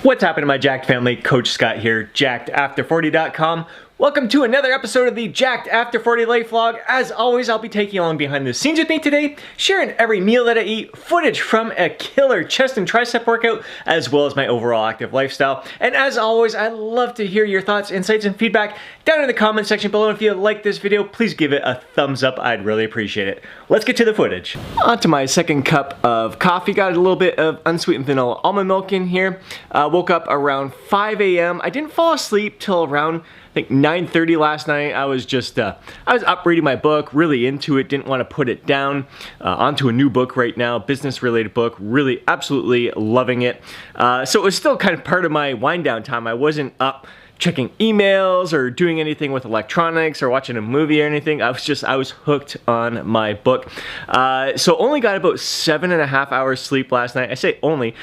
What's happening, my Jacked family? Coach Scott here, jackedafter40.com. Welcome to another episode of the Jacked After 40 Life Vlog. As always, I'll be taking you along behind the scenes with me today, sharing every meal that I eat, footage from a killer chest and tricep workout, as well as my overall active lifestyle. And as always, I'd love to hear your thoughts, insights, and feedback down in the comment section below. If you like this video, please give it a thumbs up. I'd really appreciate it. Let's get to the footage. On to my second cup of coffee. Got a little bit of unsweetened vanilla almond milk in here. Woke up around 5 a.m. I didn't fall asleep till around I think 9:30 last night. I was just, I was up reading my book, really into it, didn't want to put it down. Onto a new book right now, business related book, really absolutely loving it. So it was still kind of part of my wind down time. I wasn't up checking emails or doing anything with electronics or watching a movie or anything. I was hooked on my book. So only got about 7.5 hours sleep last night. I say only.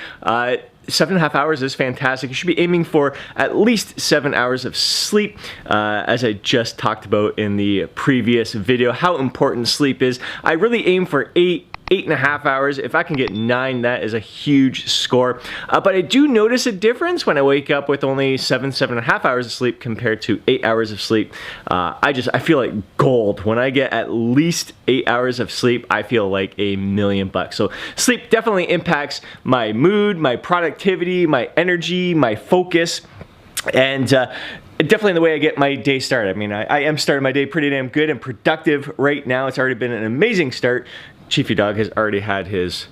7.5 hours is fantastic. You should be aiming for at least 7 hours of sleep, as I just talked about in the previous video, how important sleep is. I really aim for 8.5 hours. If I can get 9, that is a huge score. But I do notice a difference when I wake up with only 7.5 hours of sleep compared to 8 hours of sleep. I feel like gold. When I get at least 8 hours of sleep, I feel like $1,000,000. So sleep definitely impacts my mood, my productivity, my energy, my focus, and definitely the way I get my day started. I mean, I am starting my day pretty damn good and productive right now. It's already been an amazing start. Chiefy Dog has already had his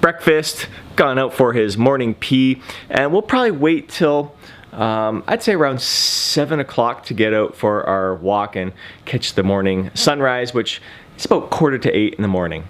breakfast, gone out for his morning pee, and we'll probably wait till I'd say around 7 o'clock to get out for our walk and catch the morning sunrise, which is about 7:45 in the morning.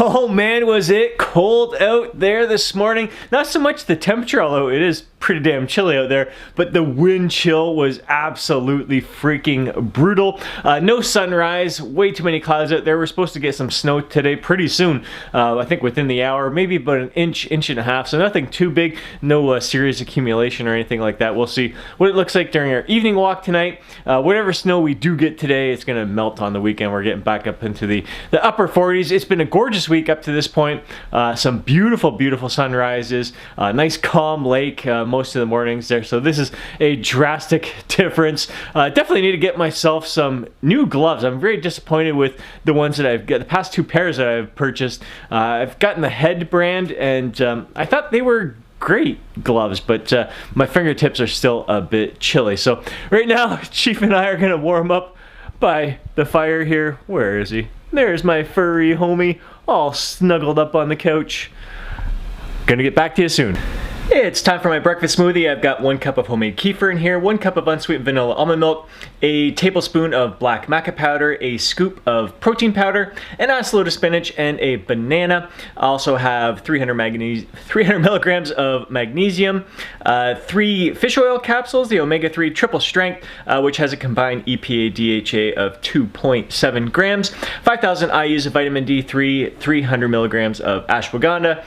Oh man, was it cold out there this morning. Not so much the temperature, although it is pretty damn chilly out there, but the wind chill was absolutely freaking brutal. No sunrise, way too many clouds out there. We're supposed to get some snow today pretty soon. I think within the hour, maybe about an inch and a half, so nothing too big, no serious accumulation or anything like that. We'll see what it looks like during our evening walk tonight. Whatever snow we do get today, it's gonna melt on the weekend. We're getting back up into the upper 40s. It's been a gorgeous week up to this point. Some beautiful, beautiful sunrises, nice calm lake most of the mornings there. So this is a drastic difference. Definitely need to get myself some new gloves. I'm very disappointed with the ones that I've got, the past 2 pairs that I've purchased. I've gotten the Head brand, and I thought they were great gloves, but my fingertips are still a bit chilly. So right now, Chief and I are gonna warm up by the fire here. Where is he? There's my furry homie, all snuggled up on the couch. Gonna get back to you soon. It's time for my breakfast smoothie. I've got 1 cup of homemade kefir in here, 1 cup of unsweetened vanilla almond milk, a tablespoon of black maca powder, a scoop of protein powder, an ounce load of spinach, and a banana. I also have 300 milligrams of magnesium, 3 fish oil capsules, the omega-3 triple strength, which has a combined EPA-DHA of 2.7 grams, 5,000 IUs of vitamin D3, 300 milligrams of ashwagandha,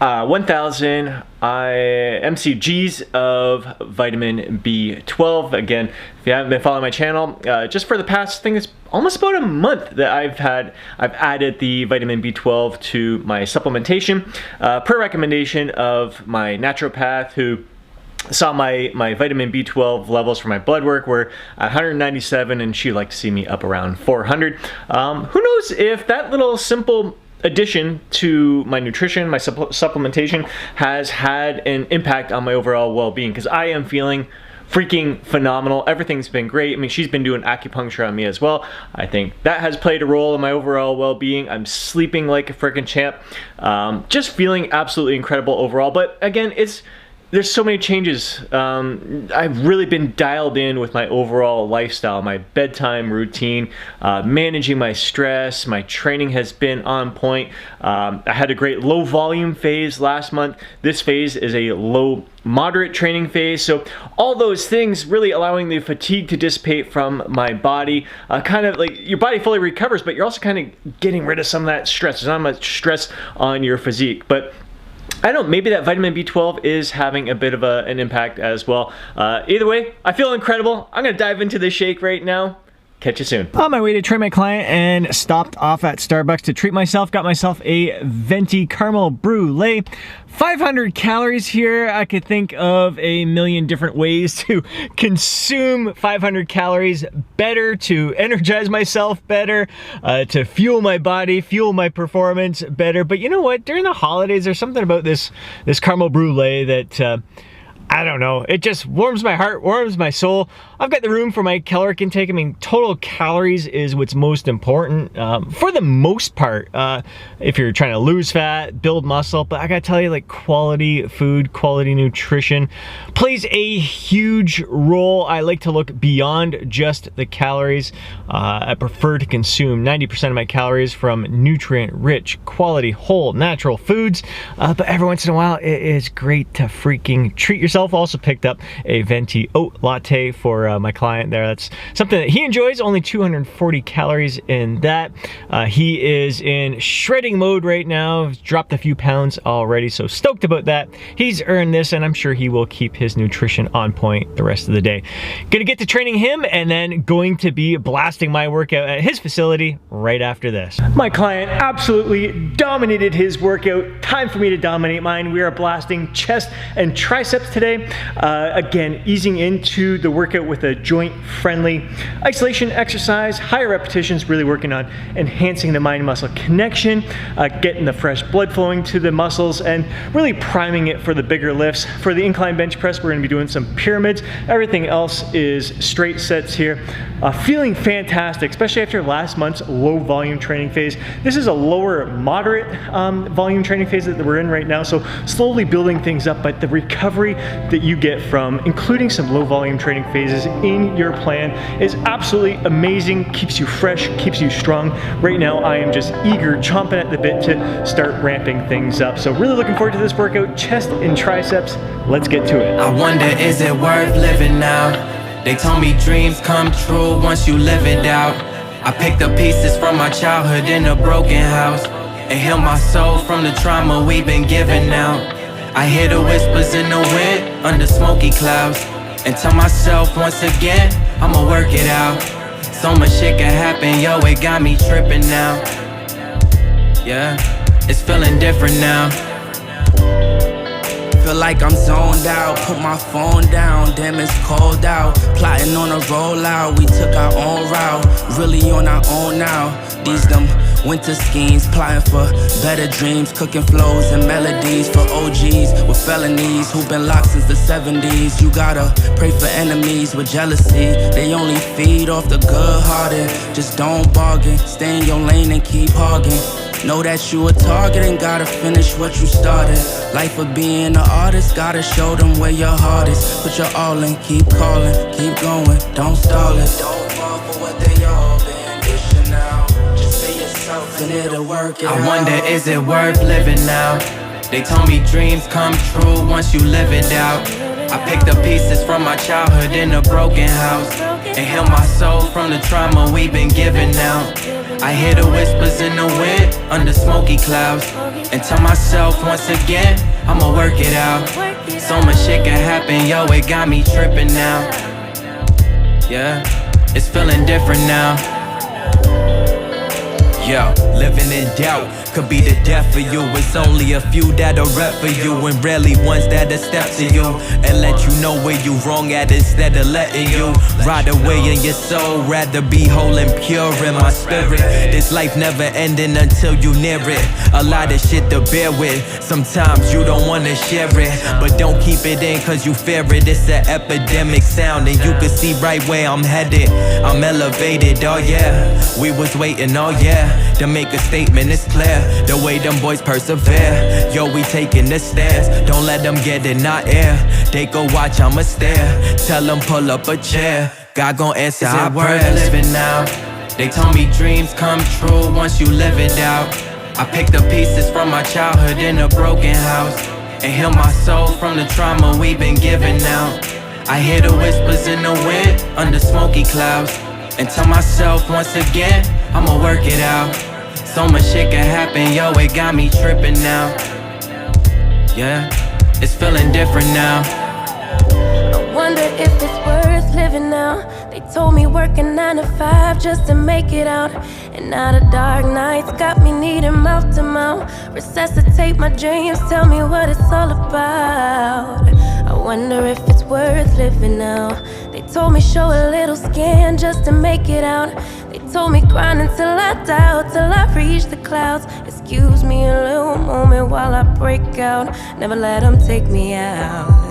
1,000 mcgs of vitamin B12. Again, if you haven't been following my channel, just for the past, I think it's almost about a month that I've added the vitamin B12 to my supplementation, per recommendation of my naturopath, who saw my vitamin B12 levels for my blood work were 197, and she'd like to see me up around 400. Who knows if that little simple addition to my nutrition, my supplementation, has had an impact on my overall well-being, because I am feeling freaking phenomenal. Everything's been great. I mean, she's been doing acupuncture on me as well. I think that has played a role in my overall well-being. I'm sleeping like a freaking champ. Just feeling absolutely incredible overall. But again, it's there's so many changes. I've really been dialed in with my overall lifestyle, my bedtime routine, managing my stress. My training has been on point. I had a great low volume phase last month. This phase is a low moderate training phase. So all those things really allowing the fatigue to dissipate from my body. Kind of like your body fully recovers, but you're also kind of getting rid of some of that stress. There's not much stress on your physique. But I don't know, maybe that vitamin B12 is having a bit of an impact as well. Either way, I feel incredible. I'm gonna dive into this shake right now. Catch you soon. On my way to train my client and stopped off at Starbucks to treat myself. Got myself a venti caramel brulee. 500 calories here. I could think of a million different ways to consume 500 calories better, to energize myself better, to fuel my body, fuel my performance better. But you know what? During the holidays, there's something about this caramel brulee that I don't know, it just warms my heart, warms my soul. I've got the room for my caloric intake. I mean, total calories is what's most important for the most part, if you're trying to lose fat, build muscle. But I gotta tell you, like, quality food, quality nutrition plays a huge role. I like to look beyond just the calories. I prefer to consume 90% of my calories from nutrient-rich, quality, whole, natural foods. But every once in a while, it is great to freaking treat yourself. Also picked up a venti oat latte for my client there. That's something that he enjoys. Only 240 calories in that. He is in shredding mode right now. He's dropped a few pounds already, so stoked about that. He's earned this, and I'm sure he will keep his nutrition on point the rest of the day. Gonna get to training him, and then going to be blasting my workout at his facility right after this. My client absolutely dominated his workout. Time for me to dominate mine. We are blasting chest and triceps today. Again, easing into the workout with a joint-friendly isolation exercise, higher repetitions, really working on enhancing the mind-muscle connection, getting the fresh blood flowing to the muscles, and really priming it for the bigger lifts. For the incline bench press, we're gonna be doing some pyramids. Everything else is straight sets here. Feeling fantastic, especially after last month's low volume training phase. This is a lower moderate volume training phase that we're in right now, so slowly building things up, but the recovery that you get from including some low volume training phases in your plan is absolutely amazing. Keeps you fresh, keeps you strong. Right now I am just eager, chomping at the bit to start ramping things up. So really looking forward to this workout, chest and triceps. Let's get to it. I wonder, is it worth living now? They told me dreams come true once you live it out. I picked up pieces from my childhood in a broken house and heal my soul from the trauma we've been given out. I hear the whispers in the wind under smoky clouds and tell myself once again, I'ma work it out. So much shit can happen, yo, it got me tripping now. Yeah, it's feeling different now. Feel like I'm zoned out, put my phone down, damn it's cold out. Plotting on a rollout, we took our own route, really on our own now. These them winter schemes, plotting for better dreams, cooking flows and melodies for OGs with felonies who've been locked since the 70s. You gotta pray for enemies with jealousy, they only feed off the good-hearted. Just don't bargain, stay in your lane and keep hogging. Know that you a target and gotta finish what you started. Life of being an artist, gotta show them where your heart is. Put your all in, keep calling, keep going, don't stall it. Don't fall for what they all been dishing out. Just be yourself and it'll work it out. I wonder, is it worth living now? They told me dreams come true once you live it out. I picked up pieces from my childhood in a broken house and heal my soul from the trauma we've been given out. I hear the whispers in the wind under smoky clouds and tell myself once again, I'ma work it out. So much shit can happen, yo, it got me tripping now. Yeah, it's feeling different now. Yo, living in doubt could be the death for you. It's only a few that'll rep for you and rarely ones that'll step to you and let you know where you wrong at instead of letting you ride away in your soul. Rather be whole and pure in my spirit. This life never ending until you near it. A lot of shit to bear with. Sometimes you don't wanna share it, but don't keep it in cause you fear it. It's an epidemic sound and you can see right where I'm headed. I'm elevated, oh yeah. We was waiting, oh yeah. To make a statement, it's clear the way them boys persevere. Yo, we taking the stairs, don't let them get in our ear. They go watch, I'ma stare. Tell them pull up a chair. God gon' answer our prayers. Living now. They told me dreams come true once you live it out. I picked the pieces from my childhood in a broken house and heal my soul from the trauma we've been giving out. I hear the whispers in the wind under smoky clouds and tell myself once again I'ma work it out. So much shit can happen, yo, it got me tripping now. Yeah, it's feeling different now. I wonder if it's worth living now. They told me working 9 to 5 just to make it out. And now the dark nights got me needing mouth to mouth. Resuscitate my dreams, tell me what it's all about. I wonder if it's worth living now. They told me show a little skin just to make it out. They told me grind until I die, till I reach the clouds. Excuse me a little moment while I break out. Never let them take me out.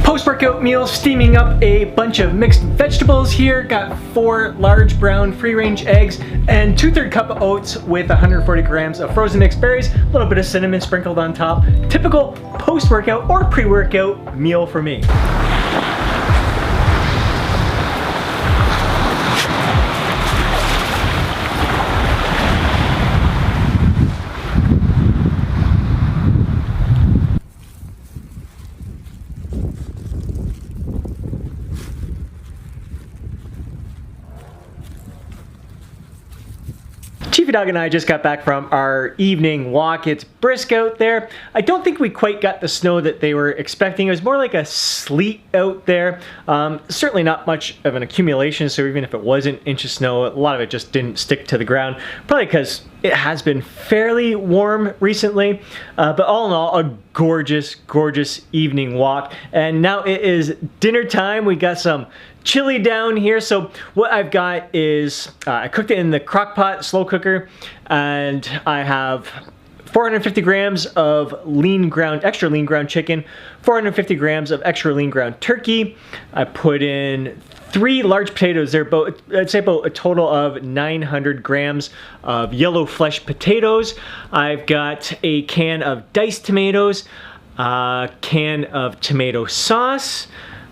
Post-workout meal, steaming up a bunch of mixed vegetables here. Got 4 large brown free-range eggs and 2/3 cup of oats with 140 grams of frozen mixed berries, a little bit of cinnamon sprinkled on top. Typical post-workout or pre-workout meal for me. Chiefy Dog and I just got back from our evening walk. It's brisk out there. I don't think we quite got the snow that they were expecting. It was more like a sleet out there. Certainly not much of an accumulation, so even if it was an inch of snow, a lot of it just didn't stick to the ground. Probably because it has been fairly warm recently. But all in all, a gorgeous, gorgeous evening walk. And now it is dinner time. We got some chili down here. So what I've got is I cooked it in the crock pot slow cooker, and I have 450 grams of extra lean ground chicken, 450 grams of extra lean ground turkey. I put in 3 large potatoes. They're about, I'd say about a total of 900 grams of yellow flesh potatoes. I've got a can of diced tomatoes, a can of tomato sauce,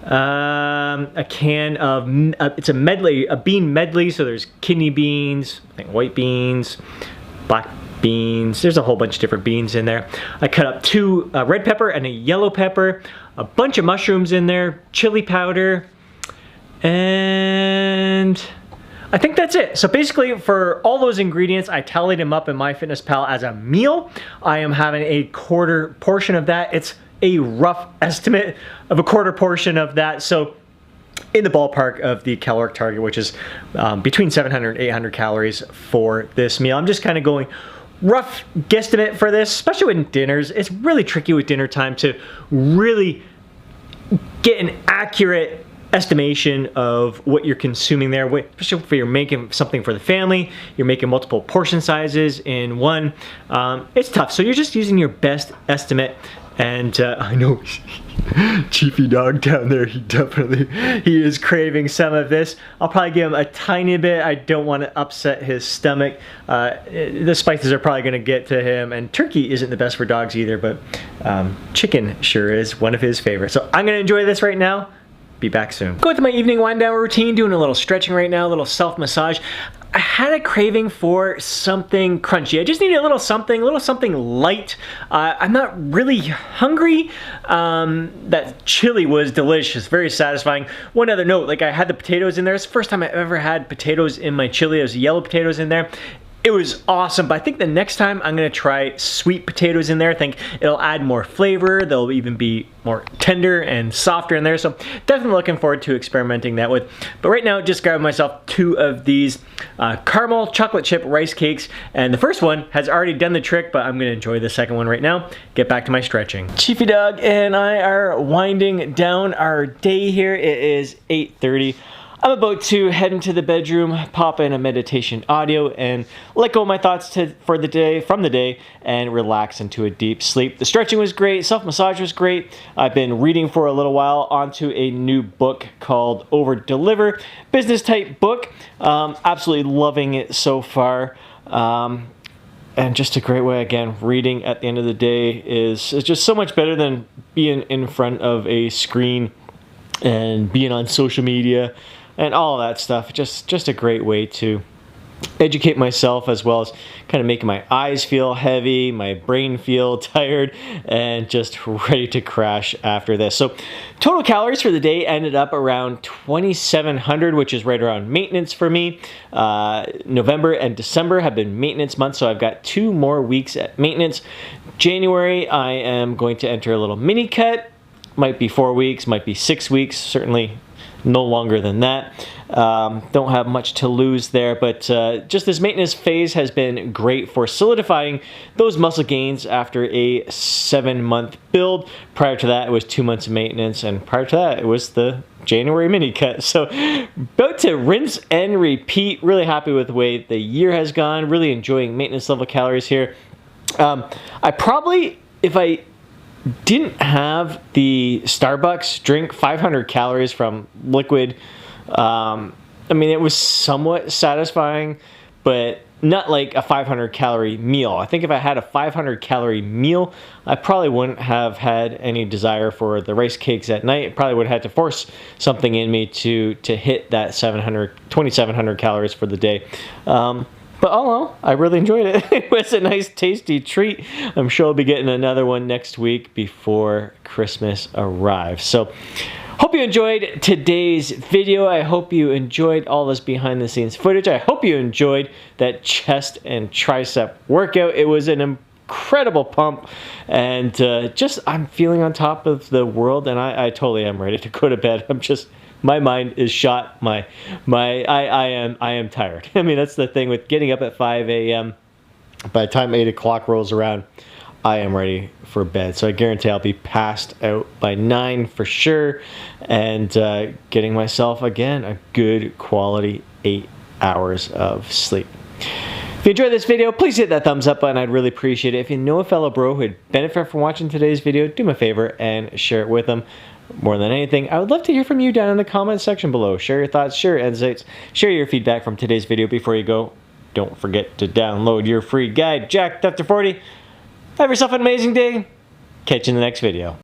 a can of, it's a medley, a bean medley, so there's kidney beans, I think white beans, black beans, there's a whole bunch of different beans in there. I cut up 2 red pepper and a yellow pepper, a bunch of mushrooms in there, chili powder, and I think that's it. So basically for all those ingredients, I tallied them up in MyFitnessPal as a meal. I am having a quarter portion of that. It's a rough estimate of a quarter portion of that. So in the ballpark of the caloric target, which is between 700 and 800 calories for this meal. I'm just kind of going rough guesstimate for this, especially with dinners. It's really tricky with dinner time to really get an accurate estimation of what you're consuming there, especially if you're making something for the family, you're making multiple portion sizes in one. It's tough, so you're just using your best estimate. And I know Chiefy Dog down there, he is craving some of this. I'll probably give him a tiny bit. I don't want to upset his stomach. The spices are probably going to get to him, and turkey isn't the best for dogs either, but chicken sure is one of his favorites. So I'm going to enjoy this right now. Be back soon. Going through my evening wind down routine, doing a little stretching right now, a little self-massage. I had a craving for something crunchy. I just needed a little something light. I'm not really hungry. That chili was delicious, very satisfying. One other note, like I had the potatoes in there. It's the first time I ever had potatoes in my chili. There's yellow potatoes in there. It was awesome, but I think the next time I'm gonna try sweet potatoes in there. I think it'll add more flavor. They'll even be more tender and softer in there. So definitely looking forward to experimenting that with. But right now, just grabbing myself 2 of these caramel chocolate chip rice cakes. And the first one has already done the trick, but I'm gonna enjoy the second one right now. Get back to my stretching. Chiefy Dog and I are winding down our day here. It is 8:30. I'm about to head into the bedroom, pop in a meditation audio, and let go of my thoughts from the day, and relax into a deep sleep. The stretching was great, self-massage was great. I've been reading for a little while onto a new book called Over Deliver, business type book. Absolutely loving it so far. And just a great way, again, reading at the end of the day is just so much better than being in front of a screen and being on social media and all of that stuff. Just a great way to educate myself, as well as kind of making my eyes feel heavy, my brain feel tired, and just ready to crash after this. So total calories for the day ended up around 2,700, which is right around maintenance for me. November and December have been maintenance months, so I've got 2 more weeks at maintenance. January, I am going to enter a little mini cut. Might be 4 weeks, might be 6 weeks, certainly no longer than that. Don't have much to lose there, but just this maintenance phase has been great for solidifying those muscle gains after a 7-month build. Prior to that, it was 2 months of maintenance, and prior to that, it was the January mini cut. So about to rinse and repeat. Really happy with the way the year has gone. Really enjoying maintenance level calories here. I probably, if I didn't have the Starbucks drink 500 calories from liquid, I mean, it was somewhat satisfying, but not like a 500 calorie meal. I think if I had a 500 calorie meal, I probably wouldn't have had any desire for the rice cakes at night. I probably would have had to force something in me to hit that 2,700 calories for the day. But all in all, I really enjoyed it. It was a nice, tasty treat. I'm sure I'll be getting another one next week before Christmas arrives. So, hope you enjoyed today's video. I hope you enjoyed all this behind-the-scenes footage. I hope you enjoyed that chest and tricep workout. It was an incredible pump, and I'm feeling on top of the world, and I totally am ready to go to bed. My mind is shot. I am tired. I mean, that's the thing with getting up at 5 a.m. By the time 8 o'clock rolls around, I am ready for bed. So I guarantee I'll be passed out by 9 for sure, and getting myself, again, a good quality 8 hours of sleep. If you enjoyed this video, please hit that thumbs up button. I'd really appreciate it. If you know a fellow bro who'd benefit from watching today's video, do me a favor and share it with them. More than anything, I would love to hear from you down in the comments section below. Share your thoughts, share your insights, share your feedback from today's video. Before you go, don't forget to download your free guide, Jacked After 40. Have yourself an amazing day. Catch you in the next video.